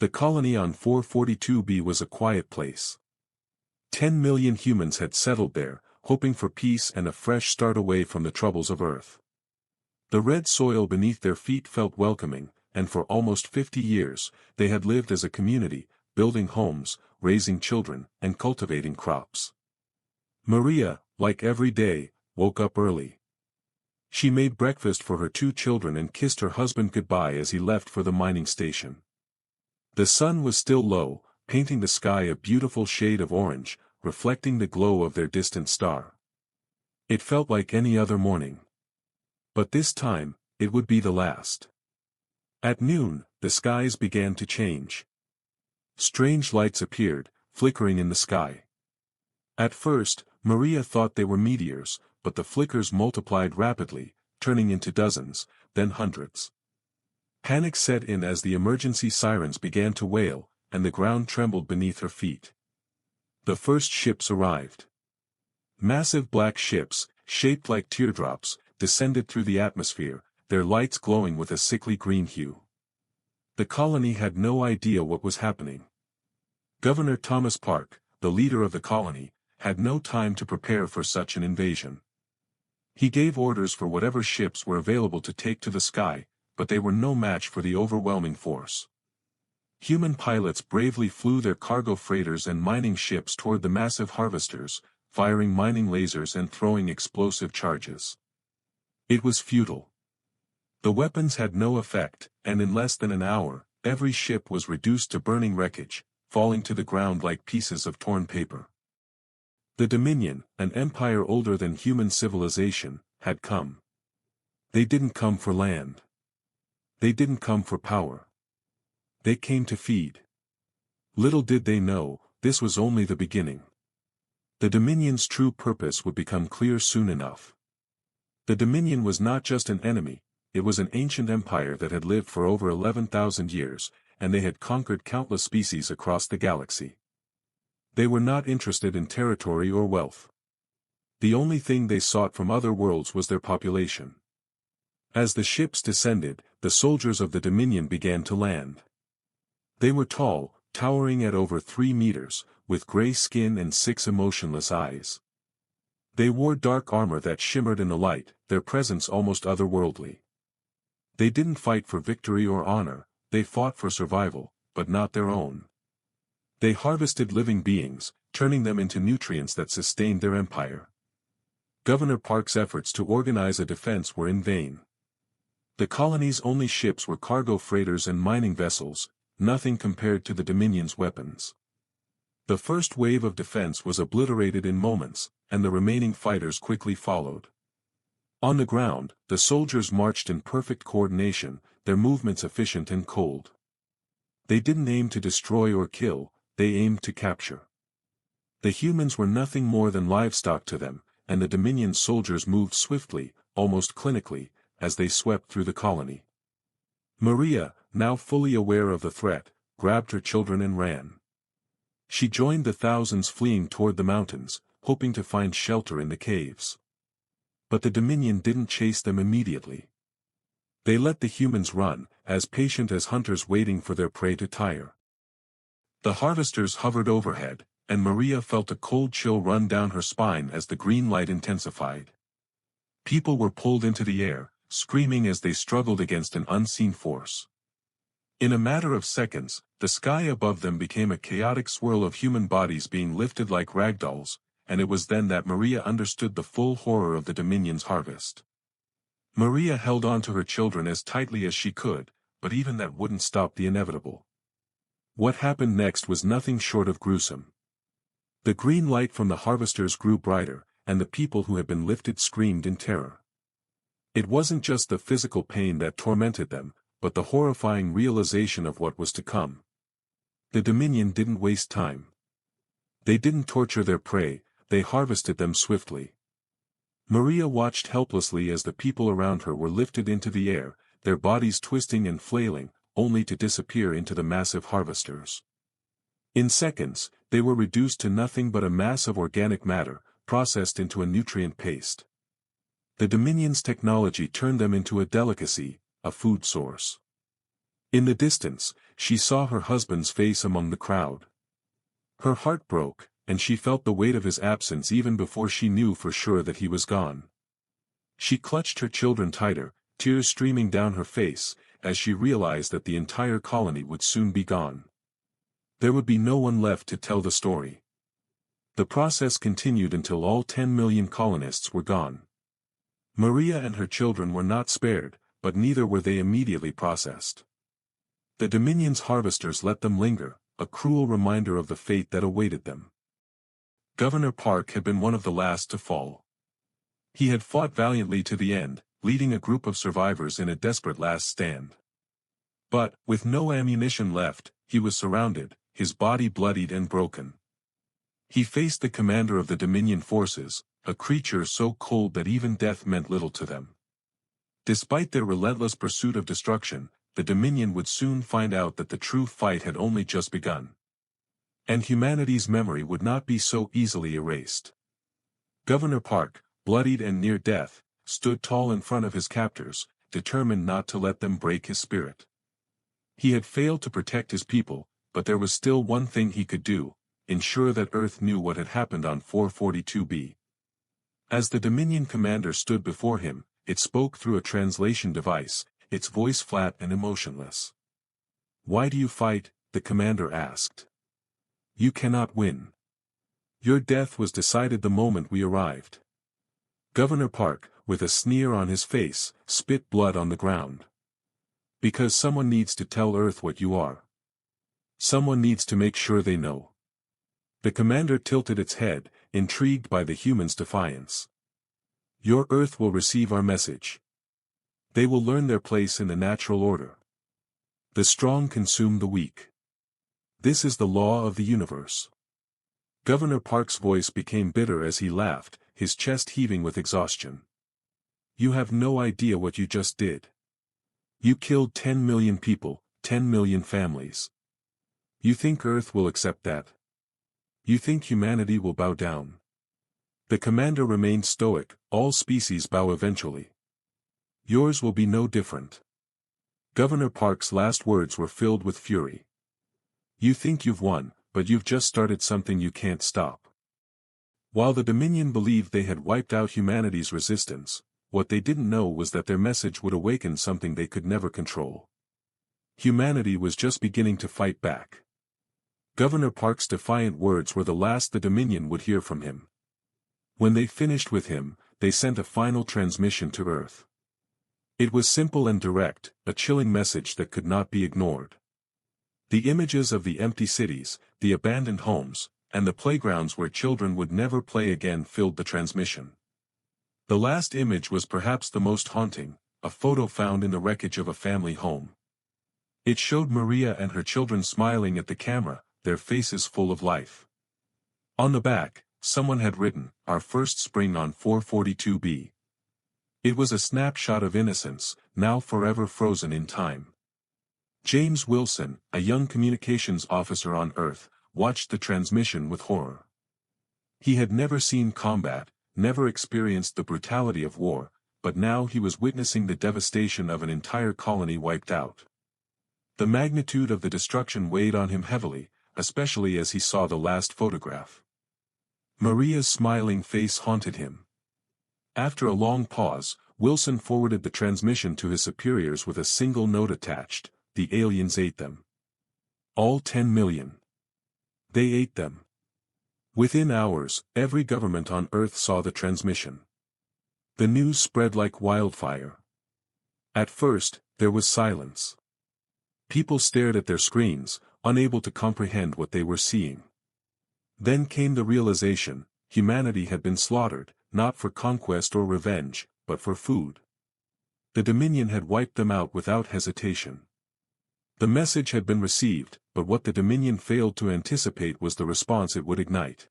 The colony on 442b was a quiet place. 10 million humans had settled there, hoping for peace and a fresh start away from the troubles of Earth. The red soil beneath their feet felt welcoming, and for almost 50 years, they had lived as a community, building homes, raising children, and cultivating crops. Maria, like every day, woke up early. She made breakfast for her 2 children and kissed her husband goodbye as he left for the mining station. The sun was still low, painting the sky a beautiful shade of orange, reflecting the glow of their distant star. It felt like any other morning. But this time, it would be the last. At noon, the skies began to change. Strange lights appeared, flickering in the sky. At first, Maria thought they were meteors, but the flickers multiplied rapidly, turning into dozens, then hundreds. Panic set in as the emergency sirens began to wail, and the ground trembled beneath her feet. The first ships arrived. Massive black ships, shaped like teardrops, descended through the atmosphere, their lights glowing with a sickly green hue. The colony had no idea what was happening. Governor Thomas Park, the leader of the colony, had no time to prepare for such an invasion. He gave orders for whatever ships were available to take to the sky, but they were no match for the overwhelming force. Human pilots bravely flew their cargo freighters and mining ships toward the massive harvesters, firing mining lasers and throwing explosive charges. It was futile. The weapons had no effect, and in less than an hour, every ship was reduced to burning wreckage, falling to the ground like pieces of torn paper. The Dominion, an empire older than human civilization, had come. They didn't come for land. They didn't come for power. They came to feed. Little did they know, this was only the beginning. The Dominion's true purpose would become clear soon enough. The Dominion was not just an enemy, it was an ancient empire that had lived for over 11,000 years, and they had conquered countless species across the galaxy. They were not interested in territory or wealth. The only thing they sought from other worlds was their population. As the ships descended, the soldiers of the Dominion began to land. They were tall, towering at over 3 meters, with gray skin and 6 emotionless eyes. They wore dark armor that shimmered in the light, their presence almost otherworldly. They didn't fight for victory or honor, they fought for survival, but not their own. They harvested living beings, turning them into nutrients that sustained their empire. Governor Park's efforts to organize a defense were in vain. The colony's only ships were cargo freighters and mining vessels, nothing compared to the Dominion's weapons. The first wave of defense was obliterated in moments, and the remaining fighters quickly followed. On the ground, the soldiers marched in perfect coordination, their movements efficient and cold. They didn't aim to destroy or kill, they aimed to capture. The humans were nothing more than livestock to them, and the Dominion soldiers moved swiftly, almost clinically, as they swept through the colony. Maria, now fully aware of the threat, grabbed her children and ran. She joined the thousands fleeing toward the mountains, hoping to find shelter in the caves. But the Dominion didn't chase them immediately. They let the humans run, as patient as hunters waiting for their prey to tire. The harvesters hovered overhead, and Maria felt a cold chill run down her spine as the green light intensified. People were pulled into the air, screaming as they struggled against an unseen force. In a matter of seconds, the sky above them became a chaotic swirl of human bodies being lifted like ragdolls, and it was then that Maria understood the full horror of the Dominion's harvest. Maria held on to her children as tightly as she could, but even that wouldn't stop the inevitable. What happened next was nothing short of gruesome. The green light from the harvesters grew brighter, and the people who had been lifted screamed in terror. It wasn't just the physical pain that tormented them, but the horrifying realization of what was to come. The Dominion didn't waste time. They didn't torture their prey, they harvested them swiftly. Maria watched helplessly as the people around her were lifted into the air, their bodies twisting and flailing, only to disappear into the massive harvesters. In seconds, they were reduced to nothing but a mass of organic matter, processed into a nutrient paste. The Dominion's technology turned them into a delicacy, a food source. In the distance, she saw her husband's face among the crowd. Her heart broke, and she felt the weight of his absence even before she knew for sure that he was gone. She clutched her children tighter, tears streaming down her face, as she realized that the entire colony would soon be gone. There would be no one left to tell the story. The process continued until all 10 million colonists were gone. Maria and her children were not spared, but neither were they immediately processed. The Dominion's harvesters let them linger, a cruel reminder of the fate that awaited them. Governor Park had been one of the last to fall. He had fought valiantly to the end, leading a group of survivors in a desperate last stand. But, with no ammunition left, he was surrounded, his body bloodied and broken. He faced the commander of the Dominion forces, a creature so cold that even death meant little to them. Despite their relentless pursuit of destruction, the Dominion would soon find out that the true fight had only just begun. And humanity's memory would not be so easily erased. Governor Park, bloodied and near death, stood tall in front of his captors, determined not to let them break his spirit. He had failed to protect his people, but there was still one thing he could do: ensure that Earth knew what had happened on 442b. As the Dominion commander stood before him, it spoke through a translation device, its voice flat and emotionless. "Why do you fight?" the commander asked. "You cannot win. Your death was decided the moment we arrived." Governor Park, with a sneer on his face, spit blood on the ground. "Because someone needs to tell Earth what you are. Someone needs to make sure they know." The commander tilted its head, intrigued by the humans' defiance. "Your Earth will receive our message. They will learn their place in the natural order. The strong consume the weak. This is the law of the universe." Governor Park's voice became bitter as he laughed, his chest heaving with exhaustion. "You have no idea what you just did. You killed 10 million people, 10 million families. You think Earth will accept that? You think humanity will bow down?" The commander remained stoic. "All species bow eventually. Yours will be no different." Governor Park's last words were filled with fury. "You think you've won, but you've just started something you can't stop." While the Dominion believed they had wiped out humanity's resistance, what they didn't know was that their message would awaken something they could never control. Humanity was just beginning to fight back. Governor Park's defiant words were the last the Dominion would hear from him. When they finished with him, they sent a final transmission to Earth. It was simple and direct, a chilling message that could not be ignored. The images of the empty cities, the abandoned homes, and the playgrounds where children would never play again filled the transmission. The last image was perhaps the most haunting, a photo found in the wreckage of a family home. It showed Maria and her children smiling at the camera, their faces full of life. On the back, someone had written, "Our first spring on 442b." It was a snapshot of innocence, now forever frozen in time. James Wilson, a young communications officer on Earth, watched the transmission with horror. He had never seen combat, never experienced the brutality of war, but now he was witnessing the devastation of an entire colony wiped out. The magnitude of the destruction weighed on him heavily, especially as he saw the last photograph. Maria's smiling face haunted him. After a long pause, Wilson forwarded the transmission to his superiors with a single note attached: "The aliens ate them. All 10 million. They ate them." Within hours, every government on Earth saw the transmission. The news spread like wildfire. At first, there was silence. People stared at their screens, unable to comprehend what they were seeing. Then came the realization: humanity had been slaughtered, not for conquest or revenge, but for food. The Dominion had wiped them out without hesitation. The message had been received, but what the Dominion failed to anticipate was the response it would ignite.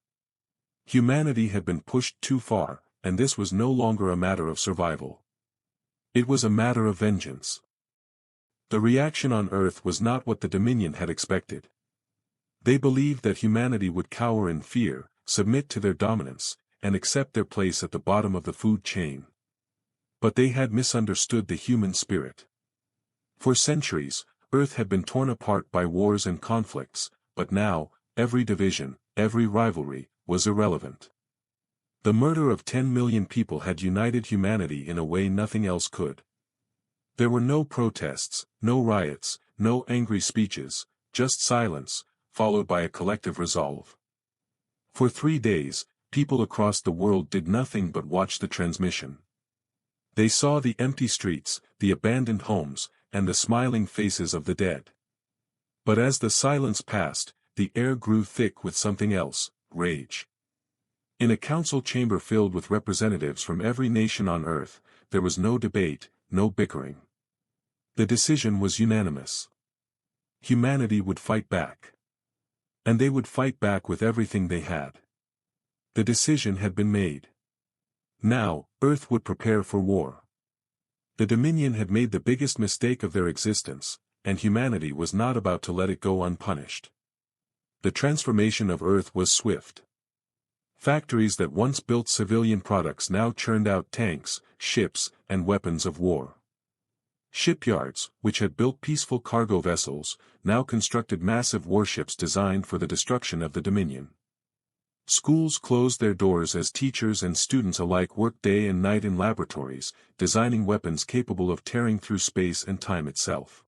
Humanity had been pushed too far, and this was no longer a matter of survival. It was a matter of vengeance. The reaction on Earth was not what the Dominion had expected. They believed that humanity would cower in fear, submit to their dominance, and accept their place at the bottom of the food chain. But they had misunderstood the human spirit. For centuries, Earth had been torn apart by wars and conflicts, but now, every division, every rivalry, was irrelevant. The murder of 10 million people had united humanity in a way nothing else could. There were no protests, no riots, no angry speeches, just silence, followed by a collective resolve. For 3 days, people across the world did nothing but watch the transmission. They saw the empty streets, the abandoned homes, and the smiling faces of the dead. But as the silence passed, the air grew thick with something else, rage. In a council chamber filled with representatives from every nation on Earth, there was no debate, no bickering. The decision was unanimous. Humanity would fight back. And they would fight back with everything they had. The decision had been made. Now, Earth would prepare for war. The Dominion had made the biggest mistake of their existence, and humanity was not about to let it go unpunished. The transformation of Earth was swift. Factories that once built civilian products now churned out tanks, ships, and weapons of war. Shipyards, which had built peaceful cargo vessels, now constructed massive warships designed for the destruction of the Dominion. Schools closed their doors as teachers and students alike worked day and night in laboratories, designing weapons capable of tearing through space and time itself.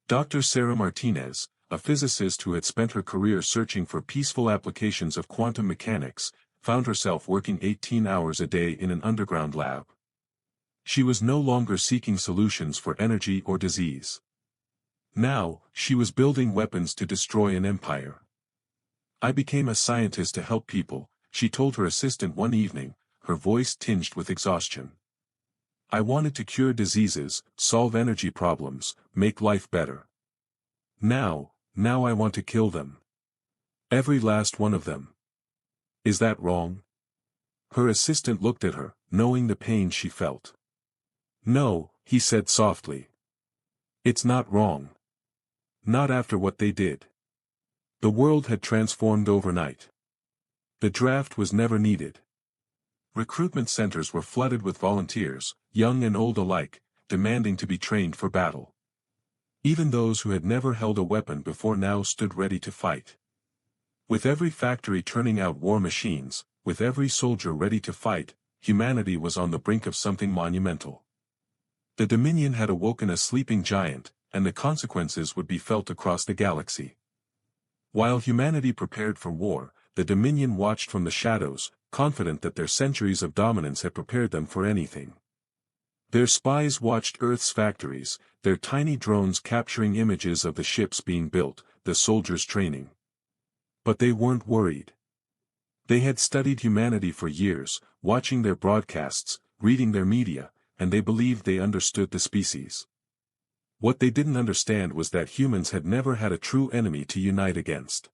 Dr. Sarah Martinez, a physicist who had spent her career searching for peaceful applications of quantum mechanics, found herself working 18 hours a day in an underground lab. She was no longer seeking solutions for energy or disease. Now, she was building weapons to destroy an empire. "I became a scientist to help people," she told her assistant one evening, her voice tinged with exhaustion. "I wanted to cure diseases, solve energy problems, make life better. Now I want to kill them. Every last one of them. Is that wrong?" Her assistant looked at her, knowing the pain she felt. "No," he said softly. "It's not wrong. Not after what they did." The world had transformed overnight. The draft was never needed. Recruitment centers were flooded with volunteers, young and old alike, demanding to be trained for battle. Even those who had never held a weapon before now stood ready to fight. With every factory turning out war machines, with every soldier ready to fight, humanity was on the brink of something monumental. The Dominion had awoken a sleeping giant, and the consequences would be felt across the galaxy. While humanity prepared for war, the Dominion watched from the shadows, confident that their centuries of dominance had prepared them for anything. Their spies watched Earth's factories, their tiny drones capturing images of the ships being built, the soldiers training. But they weren't worried. They had studied humanity for years, watching their broadcasts, reading their media, and they believed they understood the species. What they didn't understand was that humans had never had a true enemy to unite against.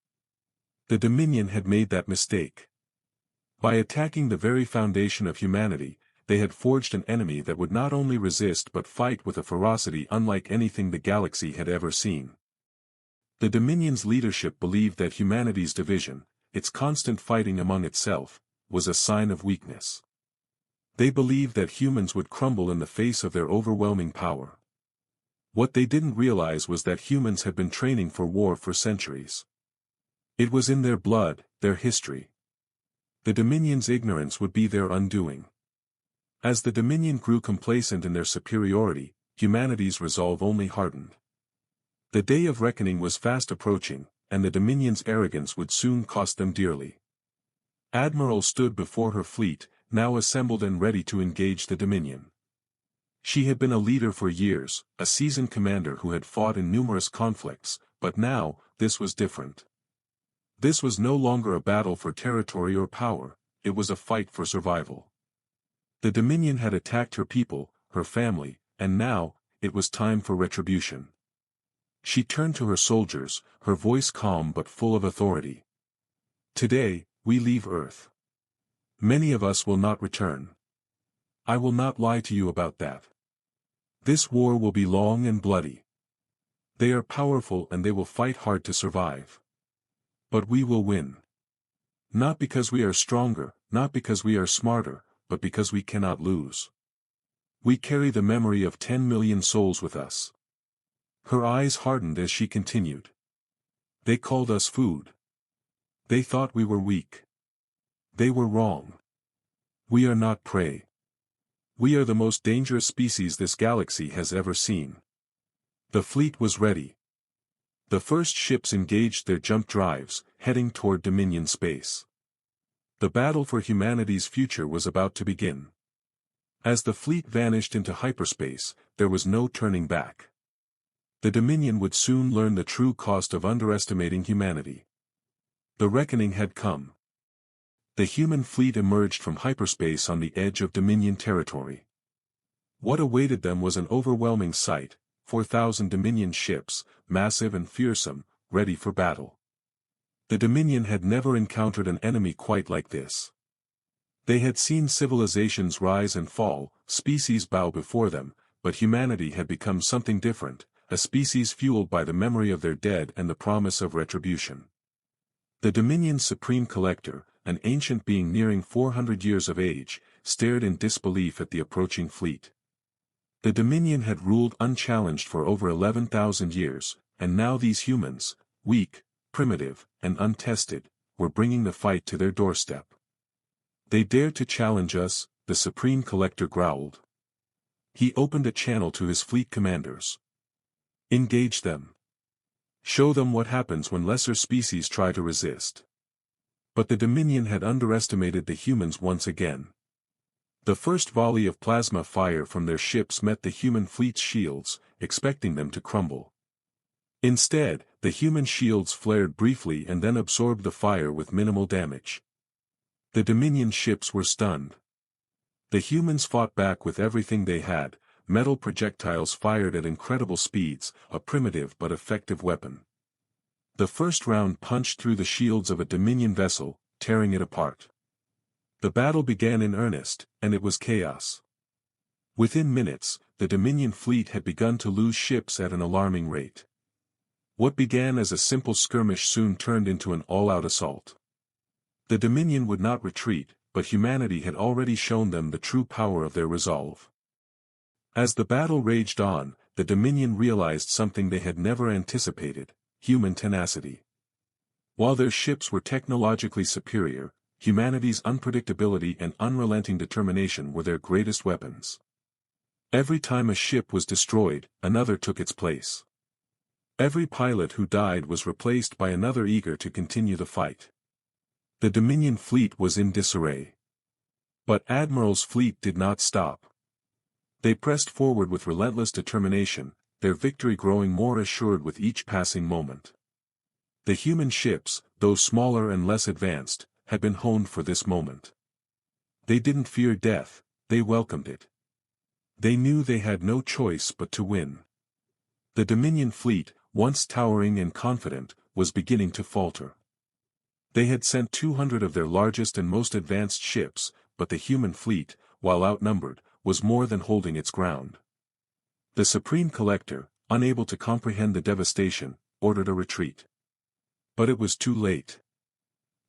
The Dominion had made that mistake. By attacking the very foundation of humanity, they had forged an enemy that would not only resist but fight with a ferocity unlike anything the galaxy had ever seen. The Dominion's leadership believed that humanity's division, its constant fighting among itself, was a sign of weakness. They believed that humans would crumble in the face of their overwhelming power. What they didn't realize was that humans had been training for war for centuries. It was in their blood, their history. The Dominion's ignorance would be their undoing. As the Dominion grew complacent in their superiority, humanity's resolve only hardened. The day of reckoning was fast approaching, and the Dominion's arrogance would soon cost them dearly. Admiral stood before her fleet, now assembled and ready to engage the Dominion. She had been a leader for years, a seasoned commander who had fought in numerous conflicts, but now, this was different. This was no longer a battle for territory or power, it was a fight for survival. The Dominion had attacked her people, her family, and now, it was time for retribution. She turned to her soldiers, her voice calm but full of authority. "Today, we leave Earth. Many of us will not return. I will not lie to you about that. This war will be long and bloody. They are powerful and they will fight hard to survive. But we will win. Not because we are stronger, not because we are smarter, but because we cannot lose. We carry the memory of 10 million souls with us. Her eyes hardened as she continued. They called us food. They thought we were weak. They were wrong. We are not prey. We are the most dangerous species this galaxy has ever seen. The fleet was ready. The first ships engaged their jump drives, heading toward Dominion space. The battle for humanity's future was about to begin. As the fleet vanished into hyperspace, there was no turning back. The Dominion would soon learn the true cost of underestimating humanity. The reckoning had come. The human fleet emerged from hyperspace on the edge of Dominion territory. What awaited them was an overwhelming sight: 4,000 Dominion ships, massive and fearsome, ready for battle. The Dominion had never encountered an enemy quite like this. They had seen civilizations rise and fall, species bow before them, but humanity had become something different, a species fueled by the memory of their dead and the promise of retribution. The Dominion's Supreme Collector, an ancient being nearing 400 years of age, stared in disbelief at the approaching fleet. The Dominion had ruled unchallenged for over 11,000 years, and now these humans, weak, primitive, and untested, were bringing the fight to their doorstep. They dared to challenge us, the Supreme Collector growled. He opened a channel to his fleet commanders. Engage them. Show them what happens when lesser species try to resist. But the Dominion had underestimated the humans once again. The first volley of plasma fire from their ships met the human fleet's shields, expecting them to crumble. Instead, the human shields flared briefly and then absorbed the fire with minimal damage. The Dominion ships were stunned. The humans fought back with everything they had: metal projectiles fired at incredible speeds, a primitive but effective weapon. The first round punched through the shields of a Dominion vessel, tearing it apart. The battle began in earnest, and it was chaos. Within minutes, the Dominion fleet had begun to lose ships at an alarming rate. What began as a simple skirmish soon turned into an all-out assault. The Dominion would not retreat, but humanity had already shown them the true power of their resolve. As the battle raged on, the Dominion realized something they had never anticipated: human tenacity. While their ships were technologically superior, humanity's unpredictability and unrelenting determination were their greatest weapons. Every time a ship was destroyed, another took its place. Every pilot who died was replaced by another eager to continue the fight. The Dominion fleet was in disarray. But Admiral's fleet did not stop. They pressed forward with relentless determination, their victory growing more assured with each passing moment. The human ships, though smaller and less advanced, had been honed for this moment. They didn't fear death, they welcomed it. They knew they had no choice but to win. The Dominion fleet, once towering and confident, was beginning to falter. They had sent 200 of their largest and most advanced ships, but the human fleet, while outnumbered, was more than holding its ground. The Supreme Collector, unable to comprehend the devastation, ordered a retreat. But it was too late.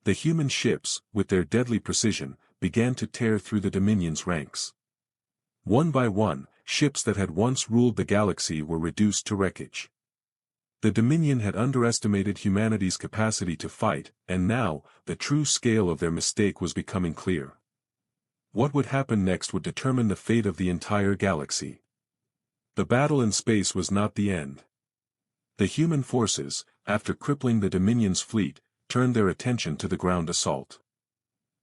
The human ships, with their deadly precision, began to tear through the Dominion's ranks. One by one, ships that had once ruled the galaxy were reduced to wreckage. The Dominion had underestimated humanity's capacity to fight, and now, the true scale of their mistake was becoming clear. What would happen next would determine the fate of the entire galaxy. The battle in space was not the end. The human forces, after crippling the Dominion's fleet, turned their attention to the ground assault.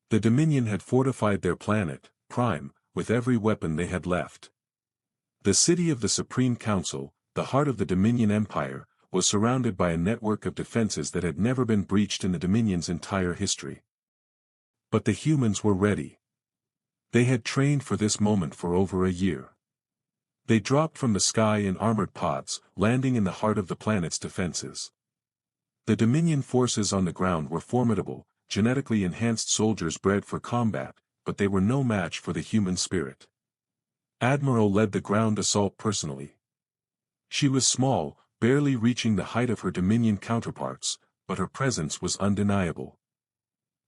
The Dominion had fortified their planet, Prime, with every weapon they had left. The city of the Supreme Council, the heart of the Dominion Empire, was surrounded by a network of defenses that had never been breached in the Dominion's entire history. But the humans were ready. They had trained for this moment for over a year. They dropped from the sky in armored pods, landing in the heart of the planet's defenses. The Dominion forces on the ground were formidable, genetically enhanced soldiers bred for combat, but they were no match for the human spirit. Admiral led the ground assault personally. She was small, barely reaching the height of her Dominion counterparts, but her presence was undeniable.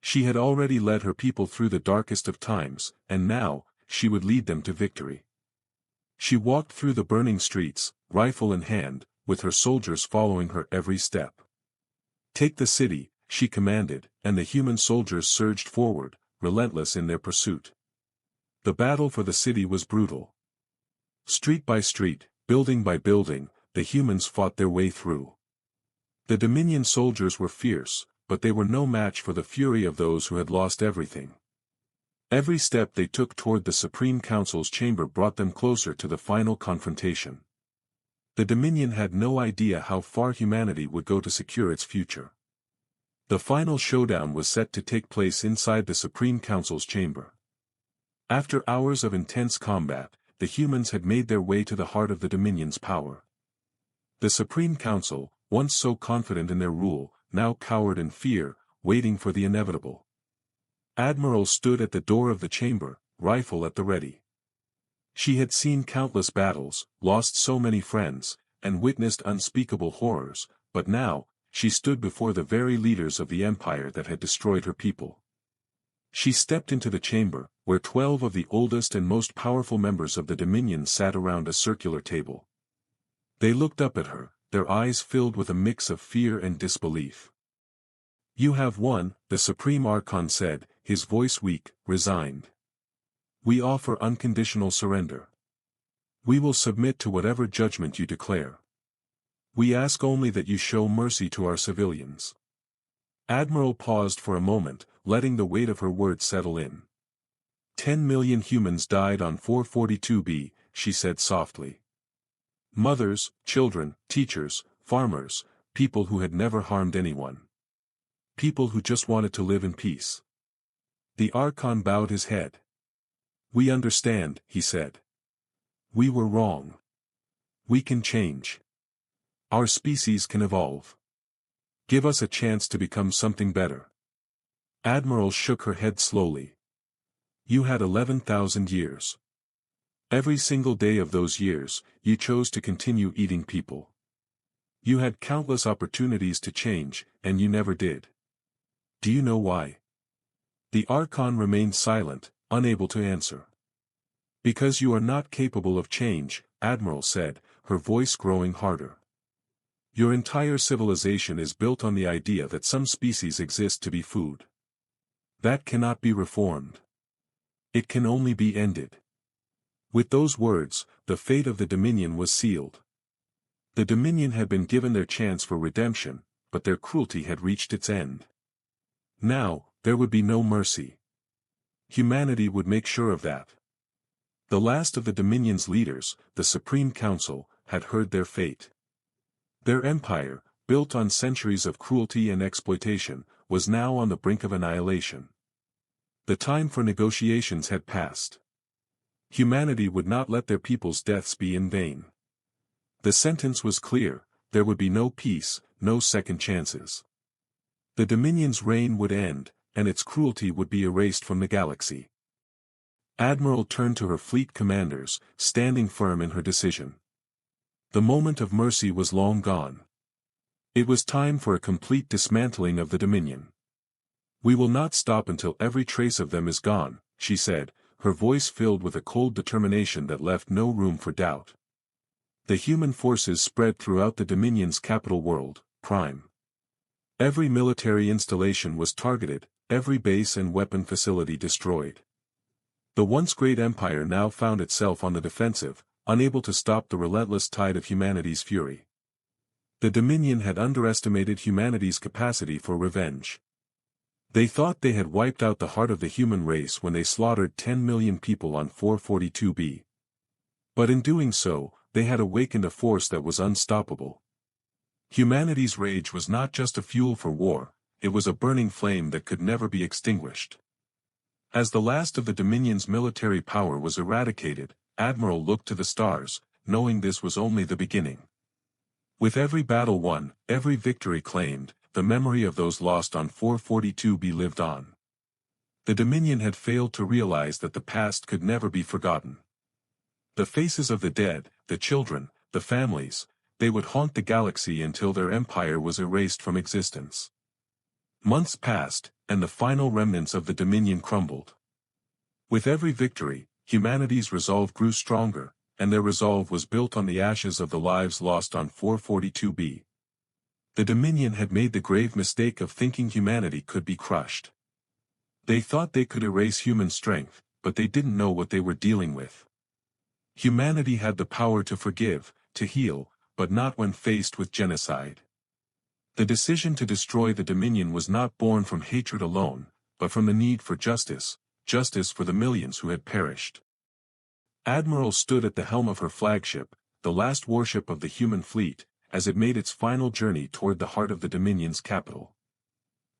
She had already led her people through the darkest of times, and now, she would lead them to victory. She walked through the burning streets, rifle in hand, with her soldiers following her every step. "Take the city," she commanded, and the human soldiers surged forward, relentless in their pursuit. The battle for the city was brutal. Street by street, building by building, the humans fought their way through. The Dominion soldiers were fierce, but they were no match for the fury of those who had lost everything. Every step they took toward the Supreme Council's chamber brought them closer to the final confrontation. The Dominion had no idea how far humanity would go to secure its future. The final showdown was set to take place inside the Supreme Council's chamber. After hours of intense combat, the humans had made their way to the heart of the Dominion's power. The Supreme Council, once so confident in their rule, now cowered in fear, waiting for the inevitable. Admiral stood at the door of the chamber, rifle at the ready. She had seen countless battles, lost so many friends, and witnessed unspeakable horrors, but now, she stood before the very leaders of the empire that had destroyed her people. She stepped into the chamber, where 12 of the oldest and most powerful members of the Dominion sat around a circular table. They looked up at her, their eyes filled with a mix of fear and disbelief. "You have won," the Supreme Archon said, his voice weak, resigned. "We offer unconditional surrender. We will submit to whatever judgment you declare. We ask only that you show mercy to our civilians." Admiral paused for a moment, letting the weight of her words settle in. 10 million humans died on 442B, she said softly. Mothers, children, teachers, farmers, people who had never harmed anyone. People who just wanted to live in peace. The Archon bowed his head. "We understand," he said. "We were wrong. We can change. Our species can evolve. Give us a chance to become something better." Admiral shook her head slowly. "You had 11,000 years. Every single day of those years, you chose to continue eating people. You had countless opportunities to change, and you never did. Do you know why?" The Archon remained silent, unable to answer. "Because you are not capable of change," Admiral said, her voice growing harder. "Your entire civilization is built on the idea that some species exist to be food. That cannot be reformed. It can only be ended." With those words, the fate of the Dominion was sealed. The Dominion had been given their chance for redemption, but their cruelty had reached its end. Now, there would be no mercy. Humanity would make sure of that. The last of the Dominion's leaders, the Supreme Council, had heard their fate. Their empire, built on centuries of cruelty and exploitation, was now on the brink of annihilation. The time for negotiations had passed. Humanity would not let their people's deaths be in vain. The sentence was clear: there would be no peace, no second chances. The Dominion's reign would end, and its cruelty would be erased from the galaxy. Admiral turned to her fleet commanders, standing firm in her decision. The moment of mercy was long gone. It was time for a complete dismantling of the Dominion. "We will not stop until every trace of them is gone," she said, her voice filled with a cold determination that left no room for doubt. The human forces spread throughout the Dominion's capital world, Prime. Every military installation was targeted, every base and weapon facility destroyed. The once great empire now found itself on the defensive, unable to stop the relentless tide of humanity's fury. The Dominion had underestimated humanity's capacity for revenge. They thought they had wiped out the heart of the human race when they slaughtered 10 million people on 442B. But in doing so, they had awakened a force that was unstoppable. Humanity's rage was not just a fuel for war, it was a burning flame that could never be extinguished. As the last of the Dominion's military power was eradicated, Admiral looked to the stars, knowing this was only the beginning. With every battle won, every victory claimed, the memory of those lost on 442B lived on. The Dominion had failed to realize that the past could never be forgotten. The faces of the dead, the children, the families, they would haunt the galaxy until their empire was erased from existence. Months passed, and the final remnants of the Dominion crumbled. With every victory, humanity's resolve grew stronger, and their resolve was built on the ashes of the lives lost on 442b. The Dominion had made the grave mistake of thinking humanity could be crushed. They thought they could erase human strength, but they didn't know what they were dealing with. Humanity had the power to forgive, to heal, but not when faced with genocide. The decision to destroy the Dominion was not born from hatred alone, but from the need for justice, justice for the millions who had perished. Admiral stood at the helm of her flagship, the last warship of the human fleet, as it made its final journey toward the heart of the Dominion's capital.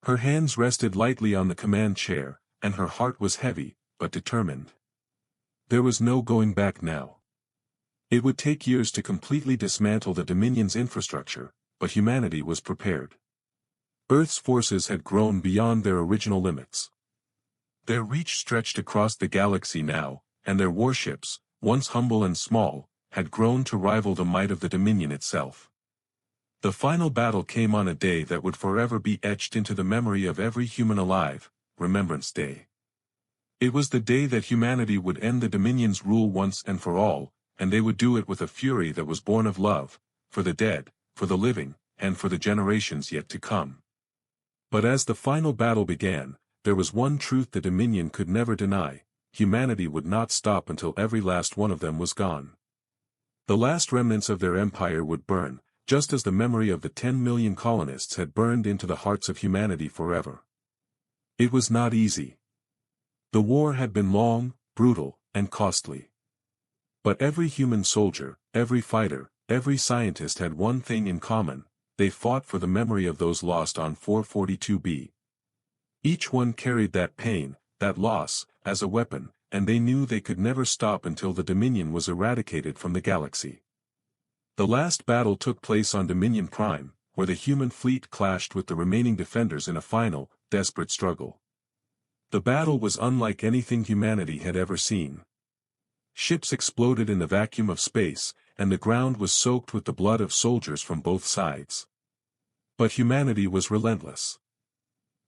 Her hands rested lightly on the command chair, and her heart was heavy, but determined. There was no going back now. It would take years to completely dismantle the Dominion's infrastructure, but humanity was prepared. Earth's forces had grown beyond their original limits. Their reach stretched across the galaxy now, and their warships, once humble and small, had grown to rival the might of the Dominion itself. The final battle came on a day that would forever be etched into the memory of every human alive, Remembrance Day. It was the day that humanity would end the Dominion's rule once and for all, and they would do it with a fury that was born of love, for the dead, for the living, and for the generations yet to come. But as the final battle began, there was one truth the Dominion could never deny: humanity would not stop until every last one of them was gone. The last remnants of their empire would burn, just as the memory of the 10 million colonists had burned into the hearts of humanity forever. It was not easy. The war had been long, brutal, and costly. But every human soldier, every fighter, every scientist had one thing in common: they fought for the memory of those lost on 442b. Each one carried that pain, that loss, as a weapon, and they knew they could never stop until the Dominion was eradicated from the galaxy. The last battle took place on Dominion Prime, where the human fleet clashed with the remaining defenders in a final, desperate struggle. The battle was unlike anything humanity had ever seen. Ships exploded in the vacuum of space, and the ground was soaked with the blood of soldiers from both sides. But humanity was relentless.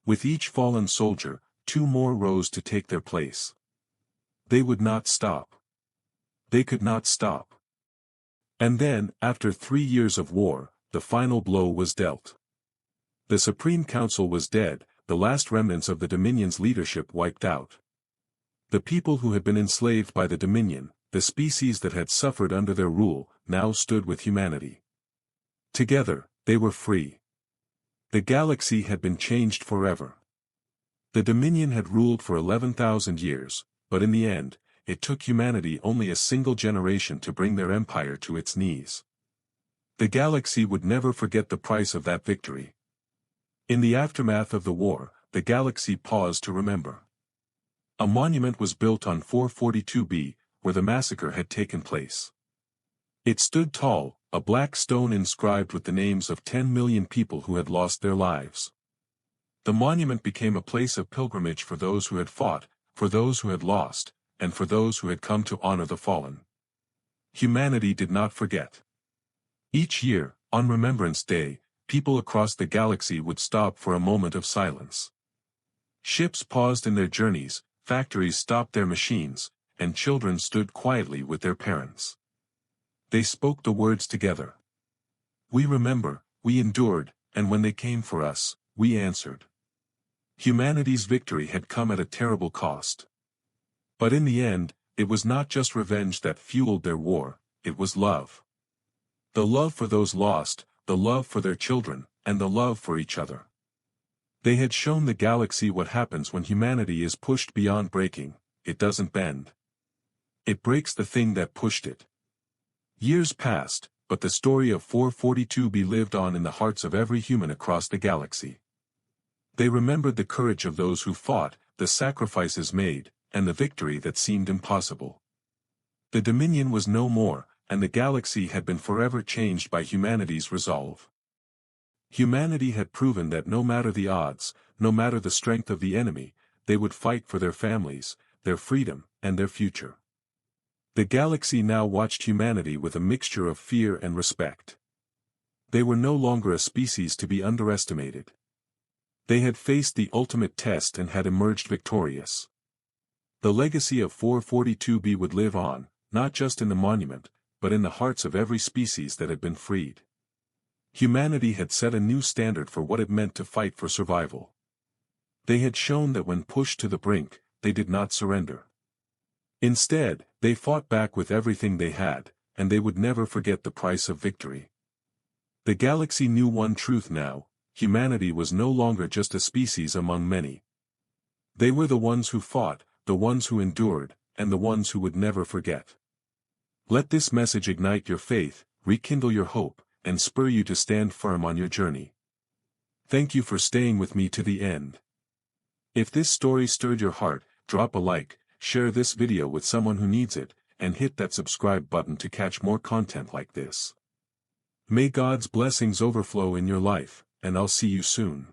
With each fallen soldier, 2 more rose to take their place. They would not stop. They could not stop. And then, after 3 years of war, the final blow was dealt. The Supreme Council was dead, the last remnants of the Dominion's leadership wiped out. The people who had been enslaved by the Dominion, the species that had suffered under their rule, now stood with humanity. Together, they were free. The galaxy had been changed forever. The Dominion had ruled for 11,000 years, but in the end, it took humanity only a single generation to bring their empire to its knees. The galaxy would never forget the price of that victory. In the aftermath of the war, the galaxy paused to remember. A monument was built on 442b, where the massacre had taken place. It stood tall, a black stone inscribed with the names of 10 million people who had lost their lives. The monument became a place of pilgrimage for those who had fought, for those who had lost, and for those who had come to honor the fallen. Humanity did not forget. Each year, on Remembrance Day, people across the galaxy would stop for a moment of silence. Ships paused in their journeys, factories stopped their machines, and children stood quietly with their parents. They spoke the words together. We remember, we endured, and when they came for us, we answered. Humanity's victory had come at a terrible cost. But in the end, it was not just revenge that fueled their war, it was love. The love for those lost, the love for their children, and the love for each other. They had shown the galaxy what happens when humanity is pushed beyond breaking: it doesn't bend. It breaks the thing that pushed it. Years passed, but the story of 442b lived on in the hearts of every human across the galaxy. They remembered the courage of those who fought, the sacrifices made, and the victory that seemed impossible. The Dominion was no more, and the galaxy had been forever changed by humanity's resolve. Humanity had proven that no matter the odds, no matter the strength of the enemy, they would fight for their families, their freedom, and their future. The galaxy now watched humanity with a mixture of fear and respect. They were no longer a species to be underestimated. They had faced the ultimate test and had emerged victorious. The legacy of 442b would live on, not just in the monument, but in the hearts of every species that had been freed. Humanity had set a new standard for what it meant to fight for survival. They had shown that when pushed to the brink, they did not surrender. Instead, they fought back with everything they had, and they would never forget the price of victory. The galaxy knew one truth now: humanity was no longer just a species among many. They were the ones who fought, the ones who endured, and the ones who would never forget. Let this message ignite your faith, rekindle your hope, and spur you to stand firm on your journey. Thank you for staying with me to the end. If this story stirred your heart, drop a like, share this video with someone who needs it, and hit that subscribe button to catch more content like this. May God's blessings overflow in your life, and I'll see you soon.